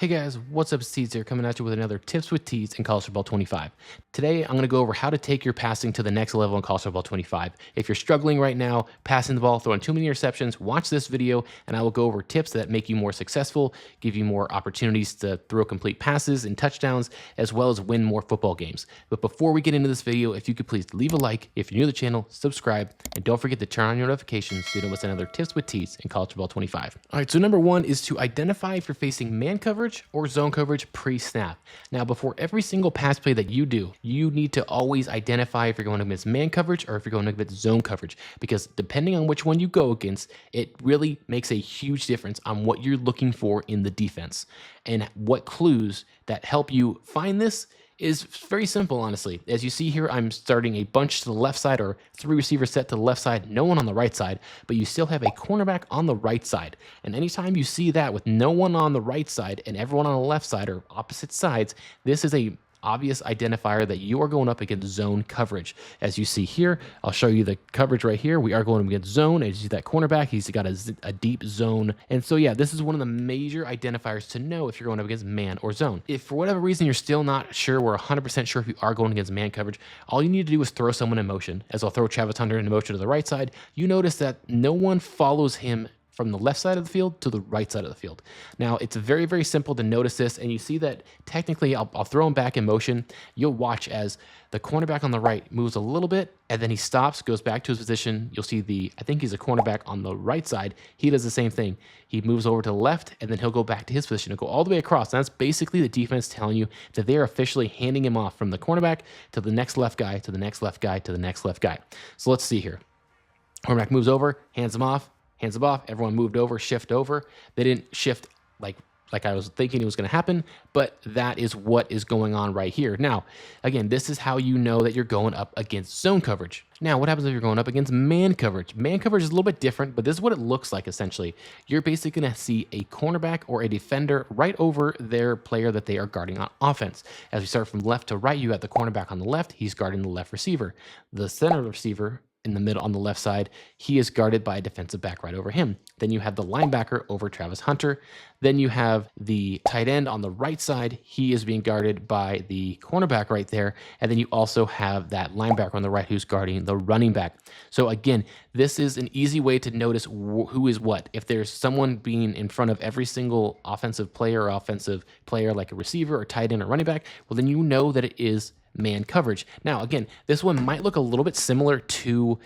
Hey guys, what's up? It's Tees here coming at you with another Tips with Tees in College Football 25. Today, I'm going to go over how to take your passing to the next level in College Football 25. If you're struggling right now, passing the ball, throwing too many interceptions, watch this video and I will go over tips that make you more successful, give you more opportunities to throw complete passes and touchdowns, as well as win more football games. But before we get into this video, if you could please leave a like, if you're new to the channel, subscribe, and don't forget to turn on your notifications so you don't miss another Tips with Tees in College Football 25. All right, so number one is to identify if you're facing man coverage or zone coverage pre-snap. Now, before every single pass play that you do, you need to always identify if you're going against man coverage or if you're going against zone coverage, because depending on which one you go against, it really makes a huge difference on what you're looking for in the defense. And what clues that help you find this is very simple, honestly. As you see here, I'm starting a bunch to the left side, or 3 receivers set to the left side, no one on the right side, but you still have a cornerback on the right side. And anytime you see that with no one on the right side and everyone on the left side or opposite sides, this is a obvious identifier that you are going up against zone coverage. As you see here, I'll show you the coverage right here. We are going against zone. As you see that cornerback, he's got a deep zone. And so, yeah, this is one of the major identifiers to know if you're going up against man or zone. If for whatever reason you're still not sure, we're 100% sure if you are going against man coverage, all you need to do is throw someone in motion. As I'll throw Travis Hunter in motion to the right side, you notice that no one follows him from the left side of the field to the right side of the field. Now, it's very, very simple to notice this, and you see that technically I'll throw him back in motion. You'll watch as the cornerback on the right moves a little bit, and then he stops, goes back to his position. You'll see I think he's a cornerback on the right side. He does the same thing. He moves over to the left, and then he'll go back to his position. He'll go all the way across. And that's basically the defense telling you that they're officially handing him off from the cornerback to the next left guy, to the next left guy, to the next left guy. So let's see here. Cornerback moves over, hands him off, everyone moved over, shift over. They didn't shift like I was thinking it was going to happen, but that is what is going on right here. Now, again, this is how you know that you're going up against zone coverage. Now, what happens if you're going up against man coverage? Man coverage is a little bit different, but this is what it looks like essentially. You're basically going to see a cornerback or a defender right over their player that they are guarding on offense. As we start from left to right, you have the cornerback on the left. He's guarding the left receiver. The center receiver in the middle on the left side, he is guarded by a defensive back right over him. Then you have the linebacker over Travis Hunter. Then you have the tight end on the right side. He is being guarded by the cornerback right there. And then you also have that linebacker on the right who's guarding the running back. So again, this is an easy way to notice who is what. If there's someone being in front of every single offensive player like a receiver or tight end or running back, well, then you know that it is man coverage. Now, again, this one might look a little bit similar to,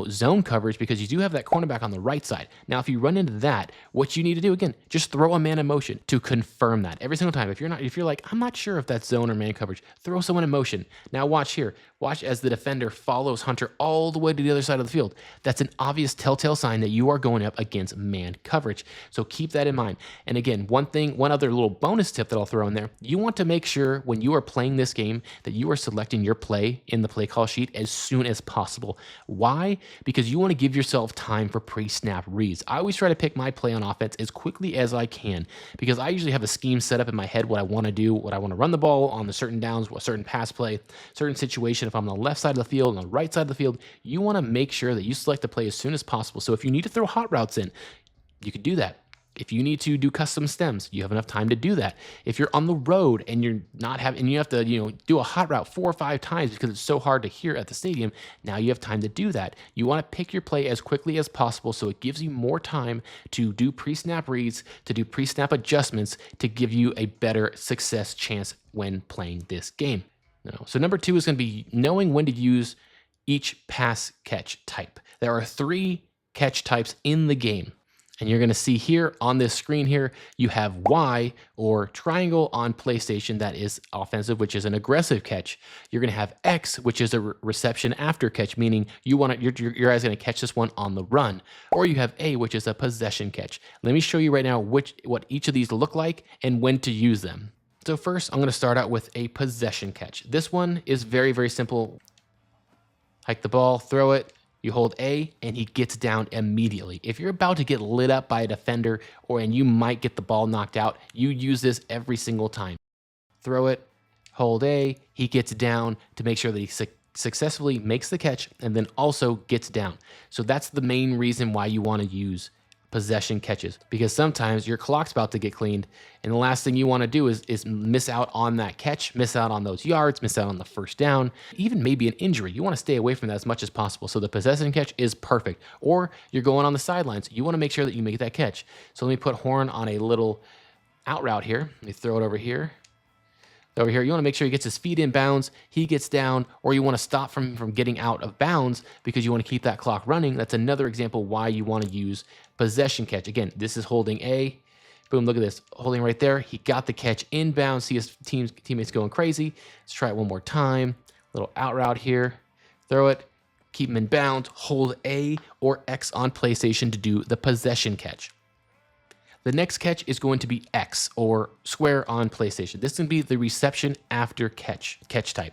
zone coverage because you do have that cornerback on the right side. Now, if you run into that, what you need to do, again, just throw a man in motion to confirm that every single time. If you're like, I'm not sure if that's zone or man coverage, throw someone in motion. Now watch here. Watch as the defender follows Hunter all the way to the other side of the field. That's an obvious telltale sign that you are going up against man coverage. So keep that in mind. And again, one other little bonus tip that I'll throw in there, you want to make sure when you are playing this game that you are selecting your play in the play call sheet as soon as possible. Why? Because you want to give yourself time for pre-snap reads. I always try to pick my play on offense as quickly as I can because I usually have a scheme set up in my head, what I want to do, what I want to run the ball on the certain downs, a certain pass play, certain situation. If I'm on the left side of the field, on the right side of the field, you want to make sure that you select the play as soon as possible. So if you need to throw hot routes in, you could do that. If you need to do custom stems, you have enough time to do that. If you're on the road and you have to, do a hot route 4 or 5 times because it's so hard to hear at the stadium, now you have time to do that. You want to pick your play as quickly as possible so it gives you more time to do pre-snap reads, to do pre-snap adjustments to give you a better success chance when playing this game. So number 2 is going to be knowing when to use each pass catch type. There are 3 catch types in the game. And you're going to see here on this screen here, you have Y or triangle on PlayStation that is offensive, which is an aggressive catch. You're going to have X, which is a reception after catch, meaning your guys going to catch this one on the run. Or you have A, which is a possession catch. Let me show you right now what each of these look like and when to use them. So first, I'm going to start out with a possession catch. This one is very, very simple. Hike the ball, throw it. You hold A and he gets down immediately. If you're about to get lit up by a defender and you might get the ball knocked out, you use this every single time. Throw it, hold A, he gets down to make sure that he successfully makes the catch and then also gets down. So that's the main reason why you want to use possession catches, because sometimes your clock's about to get cleaned and the last thing you want to do is miss out on that catch, miss out on those yards, miss out on the first down, even maybe an injury. You want to stay away from that as much as possible. So the possession catch is perfect. Or you're going on the sidelines, you want to make sure that you make that catch. So let me put Horn on a little out route here. Let me throw it over here. Over here, you want to make sure he gets his feet in bounds, he gets down, or you want to stop from getting out of bounds because you want to keep that clock running. That's another example why you want to use possession catch. Again, this is holding A. Boom, look at this. Holding right there. He got the catch inbound. See his teammates going crazy. Let's try it one more time. Little out route here. Throw it. Keep him in bounds. Hold A or X on PlayStation to do the possession catch. The next catch is going to be X or square on PlayStation. This can be the reception after catch type.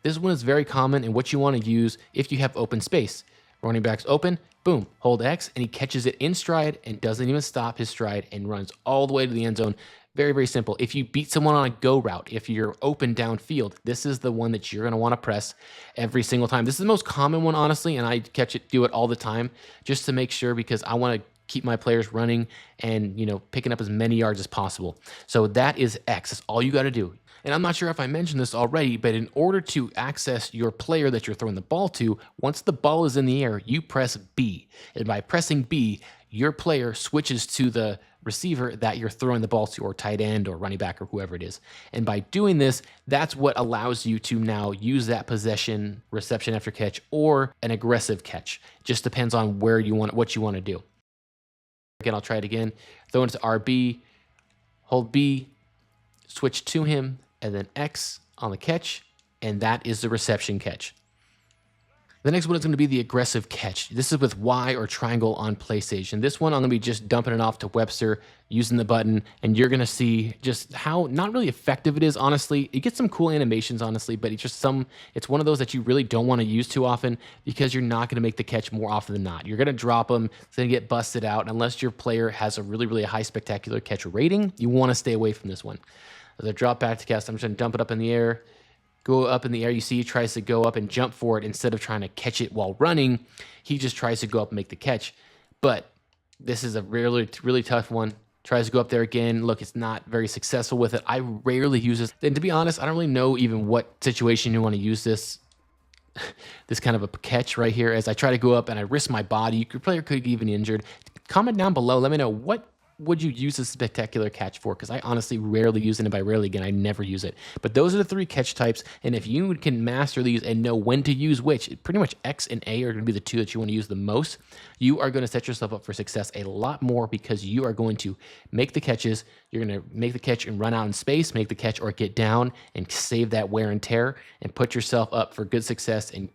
This one is very common and what you want to use if you have open space. Running back's open, boom, hold X, and he catches it in stride and doesn't even stop his stride and runs all the way to the end zone. Very, very simple. If you beat someone on a go route, if you're open downfield, this is the one that you're going to want to press every single time. This is the most common one, honestly, and I do it all the time just to make sure because I want to keep my players running and, picking up as many yards as possible. So that is X. That's all you got to do. And I'm not sure if I mentioned this already, but in order to access your player that you're throwing the ball to, once the ball is in the air, you press B. And by pressing B, your player switches to the receiver that you're throwing the ball to, or tight end or running back or whoever it is. And by doing this, that's what allows you to now use that possession, reception after catch, or an aggressive catch. Just depends on what you want to do. Again, I'll try it again. Throw into RB, hold B, switch to him, and then X on the catch, and that is the reception catch. The next one is going to be the aggressive catch. This is with Y or triangle on PlayStation. This one I'm going to be just dumping it off to Webster using the button, and you're going to see just how not really effective it is, honestly. It gets some cool animations, honestly, but it's one of those that you really don't want to use too often because you're not going to make the catch more often than not. You're going to drop them, it's going to get busted out. Unless your player has a really, really high spectacular catch rating, you want to stay away from this one. The drop back to cast, I'm just going to dump it up in the air. Go up in the air. You see he tries to go up and jump for it instead of trying to catch it while running. He just tries to go up and make the catch. But this is a really, really tough one. Tries to go up there again. Look, it's not very successful with it. I rarely use this. And to be honest, I don't really know even what situation you want to use this kind of a catch right here. As I try to go up and I risk my body, your player could get even injured. Comment down below. Let me know what would you use this spectacular catch for? Because I honestly rarely use it, and by rarely, again, I never use it. But those are the three catch types, and if you can master these and know when to use which, pretty much X and A are going to be the two that you want to use the most, you are going to set yourself up for success a lot more because you are going to make the catches, you're going to make the catch and run out in space, make the catch or get down and save that wear and tear, and put yourself up for good success and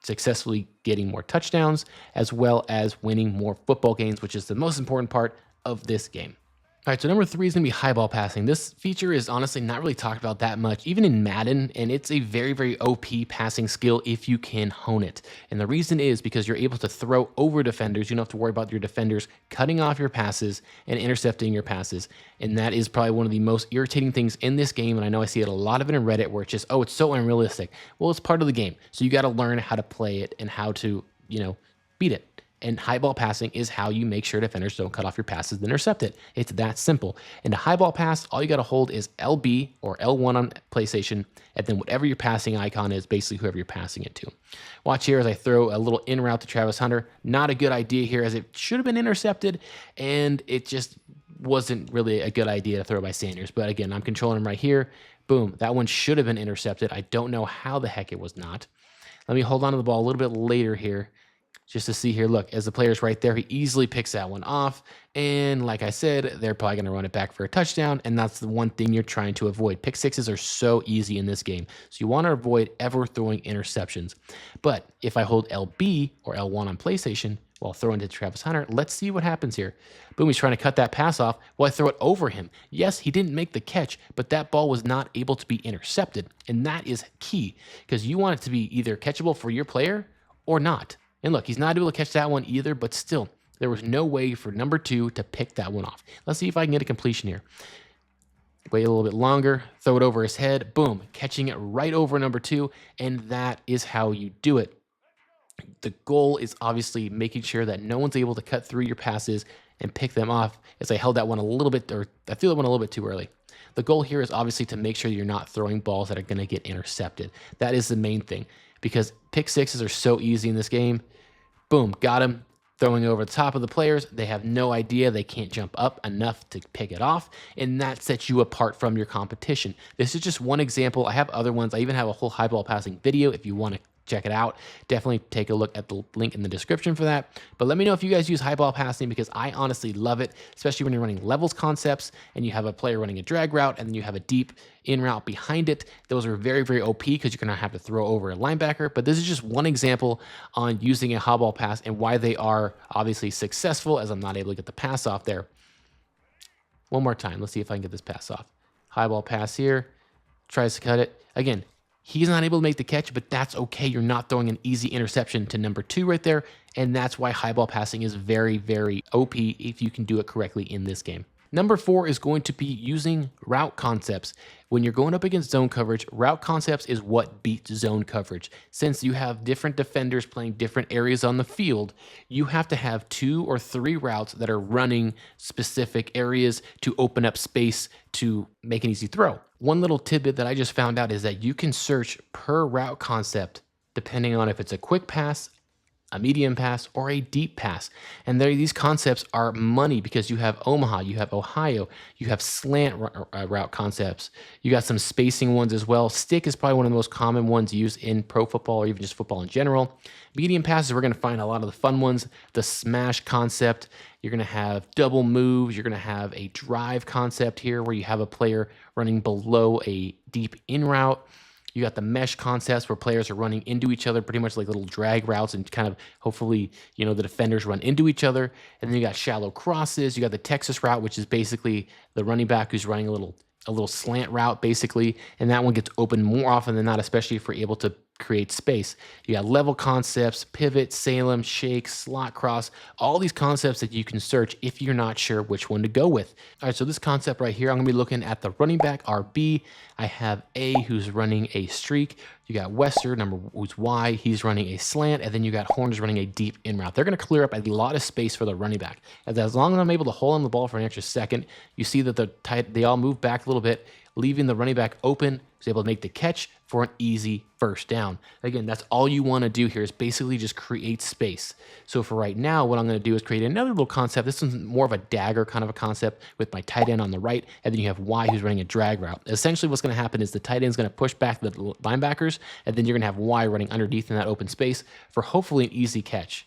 successfully getting more touchdowns, as well as winning more football games, which is the most important part of this game. All right, so number 3 is going to be high ball passing. This feature is honestly not really talked about that much, even in Madden, and it's a very, very OP passing skill if you can hone it. And the reason is because you're able to throw over defenders. You don't have to worry about your defenders cutting off your passes and intercepting your passes. And that is probably one of the most irritating things in this game, and I know I see it a lot of it in Reddit where it's just, oh, it's so unrealistic. Well, it's part of the game, so you got to learn how to play it and how to, beat it. And high ball passing is how you make sure defenders don't cut off your passes and intercept it. It's that simple. And a high ball pass, all you got to hold is LB or L1 on PlayStation, and then whatever your passing icon is, basically whoever you're passing it to. Watch here as I throw a little in route to Travis Hunter. Not a good idea here as it should have been intercepted, and it just wasn't really a good idea to throw by Sanders. But again, I'm controlling him right here. Boom, that one should have been intercepted. I don't know how the heck it was not. Let me hold on to the ball a little bit later here. Just to see here, look, as the player's right there, he easily picks that one off. And like I said, they're probably going to run it back for a touchdown. And that's the one thing you're trying to avoid. Pick sixes are so easy in this game. So you want to avoid ever throwing interceptions. But if I hold LB or L1 on PlayStation while throwing to Travis Hunter, let's see what happens here. Boom, he's trying to cut that pass off. Well, I throw it over him. Yes, he didn't make the catch, but that ball was not able to be intercepted. And that is key because you want it to be either catchable for your player or not. And look, he's not able to catch that one either, but still, there was no way for number 2 to pick that one off. Let's see if I can get a completion here. Wait a little bit longer, throw it over his head, boom, catching it right over number 2, and that is how you do it. The goal is obviously making sure that no one's able to cut through your passes and pick them off as I held that one a little bit, or I threw that one a little bit too early. The goal here is obviously to make sure you're not throwing balls that are going to get intercepted. That is the main thing, because pick sixes are so easy in this game. Boom, got him. Throwing over the top of the players. They have no idea. They can't jump up enough to pick it off, and that sets you apart from your competition. This is just one example. I have other ones. I even have a whole high ball passing video if you want to check it out. Definitely take a look at the link in the description for that. But let me know if you guys use high ball passing, because I honestly love it, especially when you're running levels concepts and you have a player running a drag route and then you have a deep in route behind it. Those are very, very OP because you're going to have to throw over a linebacker. But this is just one example on using a high ball pass and why they are obviously successful, as I'm not able to get the pass off there. One more time. Let's see if I can get this pass off. High ball pass here. Tries to cut it. Again, he's not able to make the catch, but that's okay. You're not throwing an easy interception to number 2 right there. And that's why high ball passing is very, very OP if you can do it correctly in this game. Number 4 is going to be using route concepts. When you're going up against zone coverage, route concepts is what beats zone coverage. Since you have different defenders playing different areas on the field, you have to have 2 or 3 routes that are running specific areas to open up space to make an easy throw. One little tidbit that I just found out is that you can search per route concept depending on if it's a quick pass, a medium pass, or a deep pass. And these concepts are money, because you have Omaha, you have Ohio, you have slant route concepts. You got some spacing ones as well. Stick is probably one of the most common ones used in pro football or even just football in general. Medium passes, we're going to find a lot of the fun ones. The smash concept, you're going to have double moves. You're going to have a drive concept here where you have a player running below a deep in route. You got the mesh concepts where players are running into each other, pretty much like little drag routes, and kind of hopefully, you know, the defenders run into each other. And then you got shallow crosses. You got the Texas route, which is basically the running back who's running a little slant route, basically. And that one gets open more often than not, especially if we're able to create space. You got level concepts, pivot, Salem, shake, slot cross, all these concepts that you can search if you're not sure which one to go with. All right, so this concept right here, I'm gonna be looking at the running back, RB. I have A, who's running a streak. You got Wester, who's Y, he's running a slant, and then you got Horn, who's running a deep in route. They're gonna clear up a lot of space for the running back. As long as I'm able to hold on the ball for an extra second, you see that they all move back a little bit, leaving the running back open, who's able to make the catch for an easy first down. Again, that's all you want to do here, is basically just create space. So for right now, what I'm going to do is create another little concept. This one's more of a dagger kind of a concept with my tight end on the right, and then you have Y, who's running a drag route. Essentially what's going to happen is the tight end is going to push back the linebackers, and then you're going to have Y running underneath in that open space for hopefully an easy catch.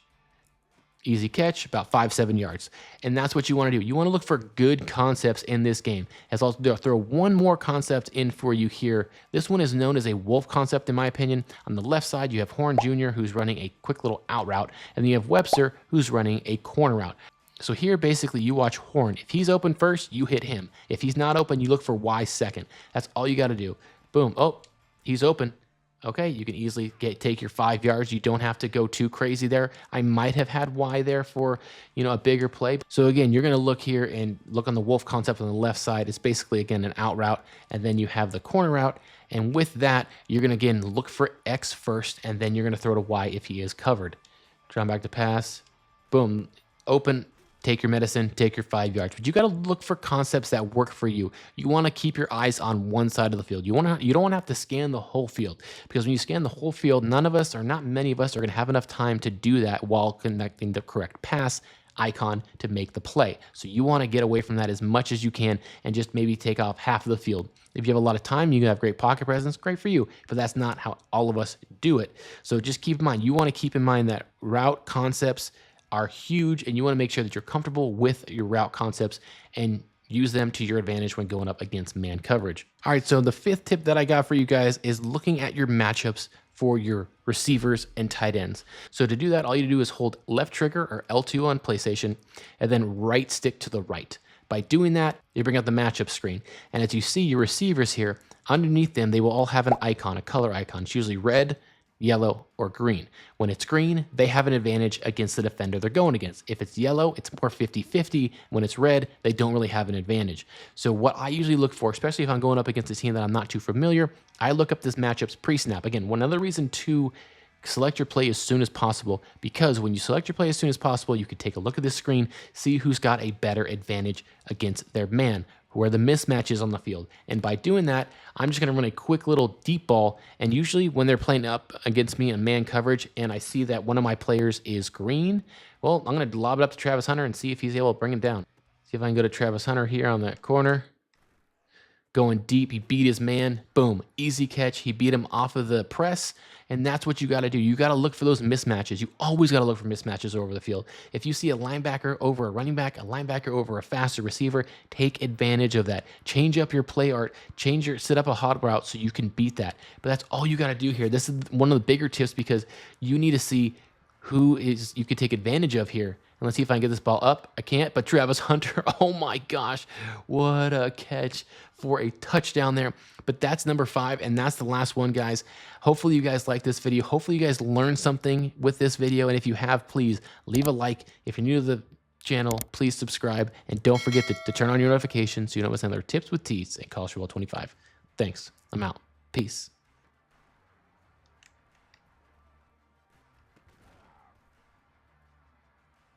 Easy catch, about 5-7 yards. And that's what you want to do. You want to look for good concepts in this game. As I'll throw one more concept in for you here. This one is known as a wolf concept, in my opinion. On the left side, you have Horn Jr., who's running a quick little out route, and then you have Webster, who's running a corner route. So here, basically, you watch Horn. If he's open first, you hit him. If he's not open, you look for Y second. That's all you got to do. Boom. Oh, he's open. Okay, you can easily take your 5 yards. You don't have to go too crazy there. I might have had Y there for, you know, a bigger play. So again, you're going to look here and look on the wolf concept on the left side. It's basically, again, an out route, and then you have the corner route. And with that, you're going to, again, look for X first, and then you're going to throw to Y if he is covered. Try back to pass. Boom. Open. Take your medicine, take your 5 yards. But you got to look for concepts that work for you. You want to keep your eyes on one side of the field. You don't want to have to scan the whole field, because when you scan the whole field, none of us, or not many of us, are going to have enough time to do that while connecting the correct pass icon to make the play. So you want to get away from that as much as you can and just maybe take off half of the field. If you have a lot of time, you can have great pocket presence, great for you, but that's not how all of us do it. So just keep in mind, you want to keep in mind that route concepts are huge, and you want to make sure that you're comfortable with your route concepts and use them to your advantage when going up against man coverage. All right, so the 5th tip that I got for you guys is looking at your matchups for your receivers and tight ends. So to do that, all you do is hold left trigger, or L2 on PlayStation, and then right stick to the right. By doing that, you bring up the matchup screen. And as you see your receivers here, underneath them, they will all have an icon, a color icon. It's usually red, yellow, or green. When it's green, they have an advantage against the defender they're going against. If it's yellow, it's more 50-50. When it's red, they don't really have an advantage. So what I usually look for, especially if I'm going up against a team that I'm not too familiar, I look up this matchups pre-snap. Again, one other reason to select your play as soon as possible, because when you select your play as soon as possible, you can take a look at this screen, see who's got a better advantage against their man, who are the mismatches on the field. And by doing that, I'm just going to run a quick little deep ball. And usually when they're playing up against me in man coverage and I see that one of my players is green, well, I'm going to lob it up to Travis Hunter and see if he's able to bring him down. See if I can go to Travis Hunter here on that corner. Going deep, he beat his man. Boom, easy catch. He beat him off of the press, and that's what you got to do. You got to look for those mismatches. You always got to look for mismatches over the field. If you see a linebacker over a running back, a linebacker over a faster receiver, take advantage of that. Change up your play art. Set up a hot route so you can beat that. But that's all you got to do here. This is one of the bigger tips because you need to see who is you could take advantage of here. And let's see if I can get this ball up. I can't, but Travis Hunter, oh my gosh, what a catch for a touchdown there. But that's number 5, and that's the last one, guys. Hopefully you guys like this video. Hopefully you guys learned something with this video, and if you have, please leave a like. If you're new to the channel, please subscribe, and don't forget to turn on your notifications so you don't miss another Tips with Tees at College Football 25. Thanks. I'm out. Peace.